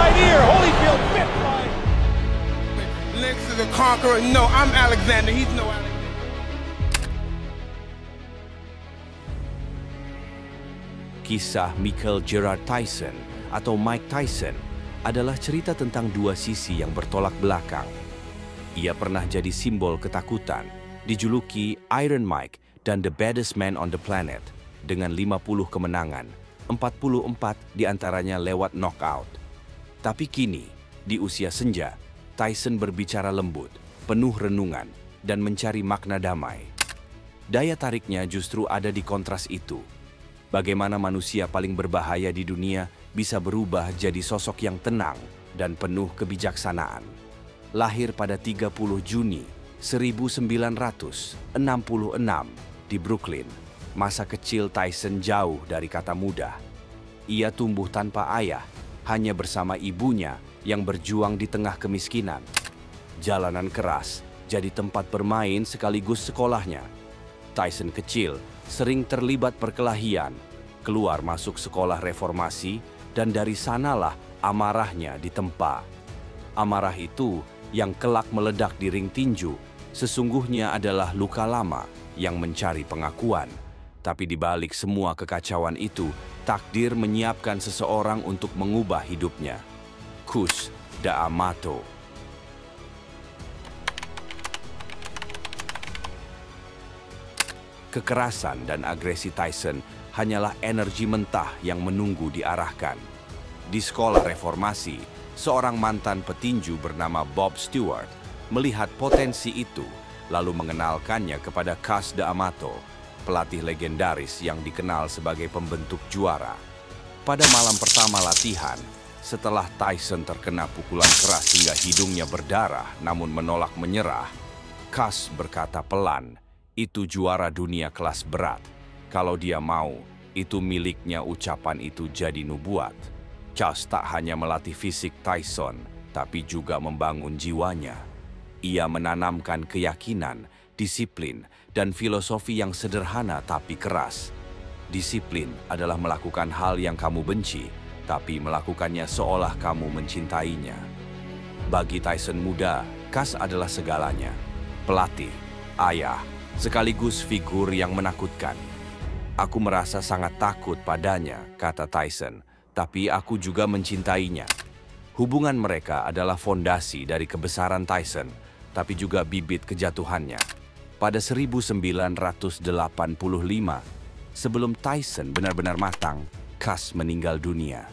right ear. Holyfield bit by. Lex is a conqueror. No, I'm Alexander. He's no Alexander. Kisah Michael Gerard Tyson atau Mike Tyson adalah cerita tentang dua sisi yang bertolak belakang. Ia pernah jadi simbol ketakutan, dijuluki Iron Mike dan The Baddest Man on the Planet dengan 50 kemenangan, 44 diantaranya lewat knockout. Tapi kini, di usia senja, Tyson berbicara lembut, penuh renungan, dan mencari makna damai. Daya tariknya justru ada di kontras itu. Bagaimana manusia paling berbahaya di dunia bisa berubah jadi sosok yang tenang dan penuh kebijaksanaan. Lahir pada 30 Juni 1966 di Brooklyn, masa kecil Tyson jauh dari kata mudah. Ia tumbuh tanpa ayah, hanya bersama ibunya yang berjuang di tengah kemiskinan. Jalanan keras jadi tempat bermain sekaligus sekolahnya. Tyson kecil sering terlibat perkelahian, keluar masuk sekolah reformasi, dan dari sanalah amarahnya ditempa. Amarah itu yang kelak meledak di ring tinju, sesungguhnya adalah luka lama yang mencari pengakuan. Tapi di balik semua kekacauan itu, takdir menyiapkan seseorang untuk mengubah hidupnya. Cus D'Amato. Kekerasan dan agresi Tyson hanyalah energi mentah yang menunggu diarahkan. Di sekolah reformasi, seorang mantan petinju bernama Bob Stewart melihat potensi itu, lalu mengenalkannya kepada Cus D'Amato, pelatih legendaris yang dikenal sebagai pembentuk juara. Pada malam pertama latihan, setelah Tyson terkena pukulan keras hingga hidungnya berdarah namun menolak menyerah, Cus berkata pelan, "Itu juara dunia kelas berat. Kalau dia mau, itu miliknya." Ucapan itu jadi nubuat. Cus tak hanya melatih fisik Tyson, tapi juga membangun jiwanya. Ia menanamkan keyakinan, disiplin, dan filosofi yang sederhana tapi keras. Disiplin adalah melakukan hal yang kamu benci, tapi melakukannya seolah kamu mencintainya. Bagi Tyson muda, Cus adalah segalanya. Pelatih, ayah, sekaligus figur yang menakutkan. "Aku merasa sangat takut padanya," kata Tyson, "tapi aku juga mencintainya." Hubungan mereka adalah fondasi dari kebesaran Tyson, tapi juga bibit kejatuhannya. Pada 1985, sebelum Tyson benar-benar matang, Cus meninggal dunia.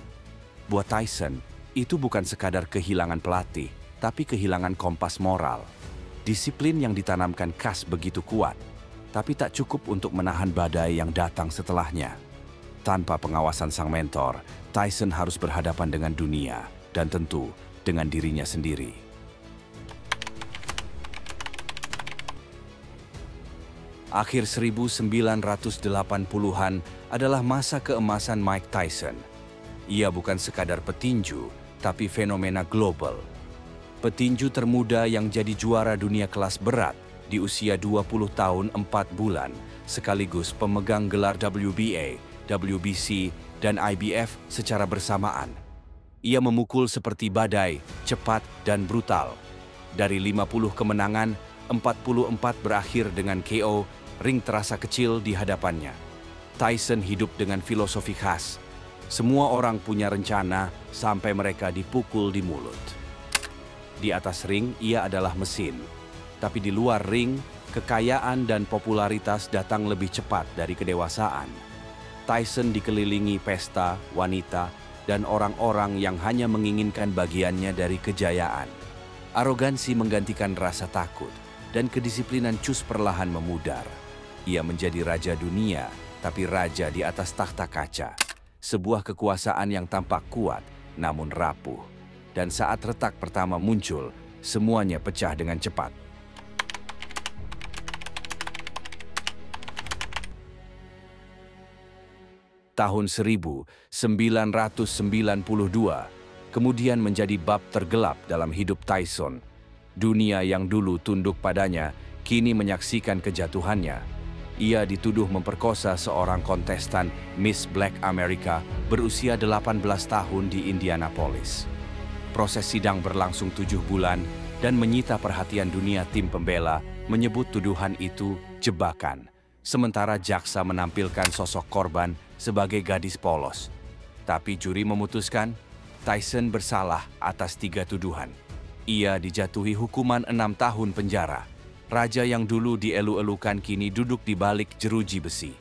Buat Tyson, itu bukan sekadar kehilangan pelatih, tapi kehilangan kompas moral. Disiplin yang ditanamkan Cus begitu kuat, tapi tak cukup untuk menahan badai yang datang setelahnya. Tanpa pengawasan sang mentor, Tyson harus berhadapan dengan dunia dan tentu dengan dirinya sendiri. Akhir 1980-an adalah masa keemasan Mike Tyson. Ia bukan sekadar petinju, tapi fenomena global. Petinju termuda yang jadi juara dunia kelas berat di usia 20 tahun 4 bulan, sekaligus pemegang gelar WBA, WBC, dan IBF secara bersamaan. Ia memukul seperti badai, cepat dan brutal. Dari 50 kemenangan, 44 berakhir dengan KO, ring terasa kecil di hadapannya. Tyson hidup dengan filosofi khas. Semua orang punya rencana sampai mereka dipukul di mulut. Di atas ring, ia adalah mesin. Tapi di luar ring, kekayaan dan popularitas datang lebih cepat dari kedewasaan. Tyson dikelilingi pesta, wanita, dan orang-orang yang hanya menginginkan bagiannya dari kejayaan. Arogansi menggantikan rasa takut, dan kedisiplinan Cus perlahan memudar. Ia menjadi raja dunia, tapi raja di atas takhta kaca. Sebuah kekuasaan yang tampak kuat, namun rapuh. Dan saat retak pertama muncul, semuanya pecah dengan cepat. Tahun 1992 kemudian menjadi bab tergelap dalam hidup Tyson. Dunia yang dulu tunduk padanya kini menyaksikan kejatuhannya. Ia dituduh memperkosa seorang kontestan Miss Black America berusia 18 tahun di Indianapolis. Proses sidang berlangsung 7 bulan dan menyita perhatian dunia. Tim pembela menyebut tuduhan itu jebakan, sementara jaksa menampilkan sosok korban sebagai gadis polos. Tapi juri memutuskan Tyson bersalah atas 3 tuduhan. Ia dijatuhi hukuman 6 tahun penjara. Raja yang dulu dielu-elukan kini duduk di balik jeruji besi.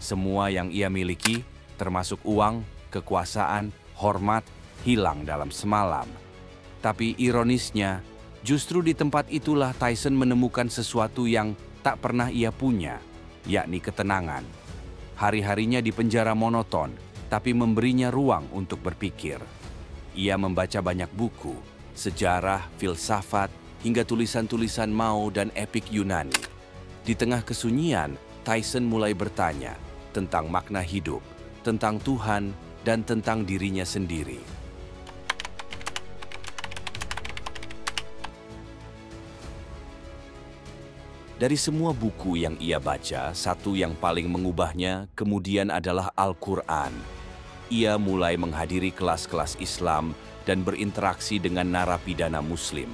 Semua yang ia miliki, termasuk uang, kekuasaan, hormat, hilang dalam semalam. Tapi ironisnya, justru di tempat itulah Tyson menemukan sesuatu yang tak pernah ia punya, yakni ketenangan. Hari-harinya di penjara monoton, tapi memberinya ruang untuk berpikir. Ia membaca banyak buku, sejarah, filsafat, hingga tulisan-tulisan Mao dan epik Yunani. Di tengah kesunyian, Tyson mulai bertanya tentang makna hidup, tentang Tuhan, dan tentang dirinya sendiri. Dari semua buku yang ia baca, satu yang paling mengubahnya kemudian adalah Al-Quran. Ia mulai menghadiri kelas-kelas Islam dan berinteraksi dengan narapidana Muslim.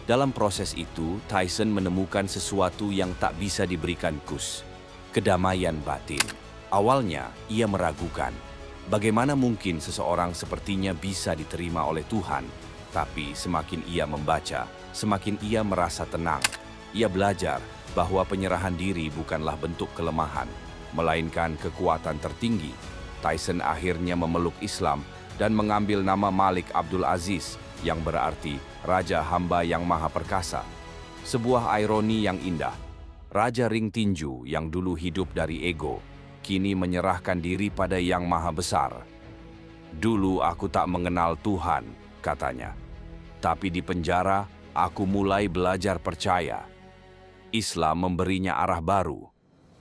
Dalam proses itu, Tyson menemukan sesuatu yang tak bisa diberikan Gus, kedamaian batin. Awalnya, ia meragukan, bagaimana mungkin seseorang sepertinya bisa diterima oleh Tuhan. Tapi semakin ia membaca, semakin ia merasa tenang. Ia belajar bahwa penyerahan diri bukanlah bentuk kelemahan, melainkan kekuatan tertinggi. Tyson akhirnya memeluk Islam dan mengambil nama Malik Abdul Aziz, yang berarti Raja Hamba yang Maha Perkasa. Sebuah ironi yang indah. Raja Ring Tinju yang dulu hidup dari ego, kini menyerahkan diri pada Yang Maha Besar. Dulu aku tak mengenal Tuhan, katanya. Tapi di penjara, aku mulai belajar percaya. Islam memberinya arah baru.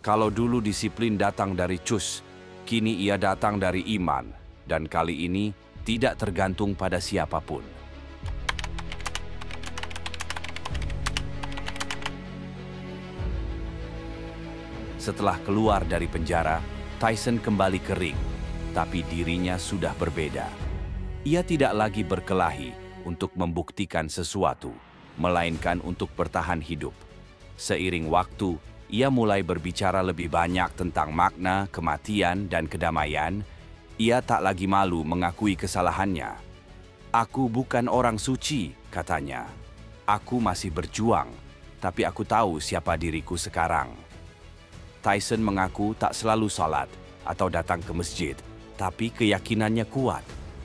Kalau dulu disiplin datang dari cus, kini ia datang dari iman, dan kali ini tidak tergantung pada siapapun. Setelah keluar dari penjara, Tyson kembali ke ring, tapi dirinya sudah berbeda. Ia tidak lagi berkelahi untuk membuktikan sesuatu, melainkan untuk bertahan hidup. Seiring waktu, ia mulai berbicara lebih banyak tentang makna, kematian, dan kedamaian. Ia tak lagi malu mengakui kesalahannya. Aku bukan orang suci, katanya. Aku masih berjuang, tapi aku tahu siapa diriku sekarang. Tyson mengaku tak selalu salat atau datang ke masjid, tapi keyakinannya kuat.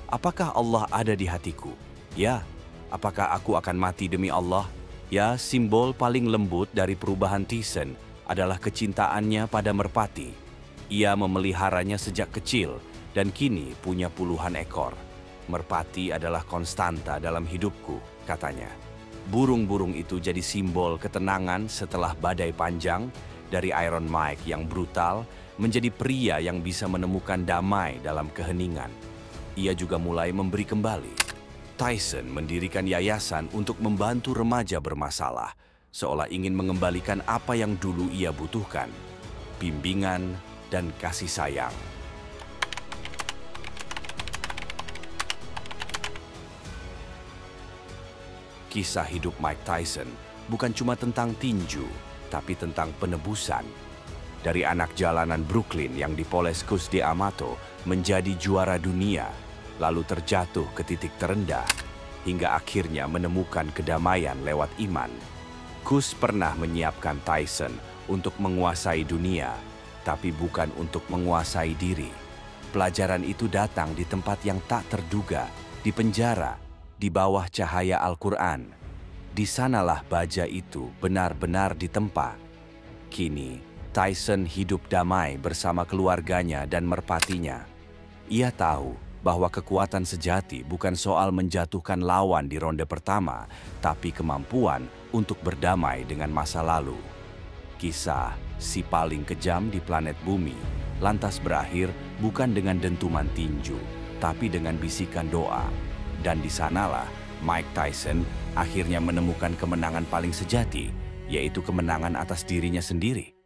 Apakah Allah ada di hatiku? Ya. Apakah aku akan mati demi Allah? Ya, simbol paling lembut dari perubahan Tyson adalah kecintaannya pada merpati. Ia memeliharanya sejak kecil dan kini punya puluhan ekor. Merpati adalah konstanta dalam hidupku, katanya. Burung-burung itu jadi simbol ketenangan setelah badai panjang, dari Iron Mike yang brutal menjadi pria yang bisa menemukan damai dalam keheningan. Ia juga mulai memberi kembali. Tyson mendirikan yayasan untuk membantu remaja bermasalah, seolah ingin mengembalikan apa yang dulu ia butuhkan, bimbingan dan kasih sayang. Kisah hidup Mike Tyson bukan cuma tentang tinju, tapi tentang penebusan. Dari anak jalanan Brooklyn yang dipoles Cus D'Amato menjadi juara dunia, lalu terjatuh ke titik terendah, hingga akhirnya menemukan kedamaian lewat iman. Cus pernah menyiapkan Tyson untuk menguasai dunia, tapi bukan untuk menguasai diri. Pelajaran itu datang di tempat yang tak terduga, di penjara, di bawah cahaya Al-Quran. Di sanalah baja itu benar-benar ditempa. Kini, Tyson hidup damai bersama keluarganya dan merpatinya. Ia tahu bahwa kekuatan sejati bukan soal menjatuhkan lawan di ronde pertama, tapi kemampuan untuk berdamai dengan masa lalu. Kisah si paling kejam di planet bumi lantas berakhir bukan dengan dentuman tinju, tapi dengan bisikan doa. Dan di sanalah Mike Tyson akhirnya menemukan kemenangan paling sejati, yaitu kemenangan atas dirinya sendiri.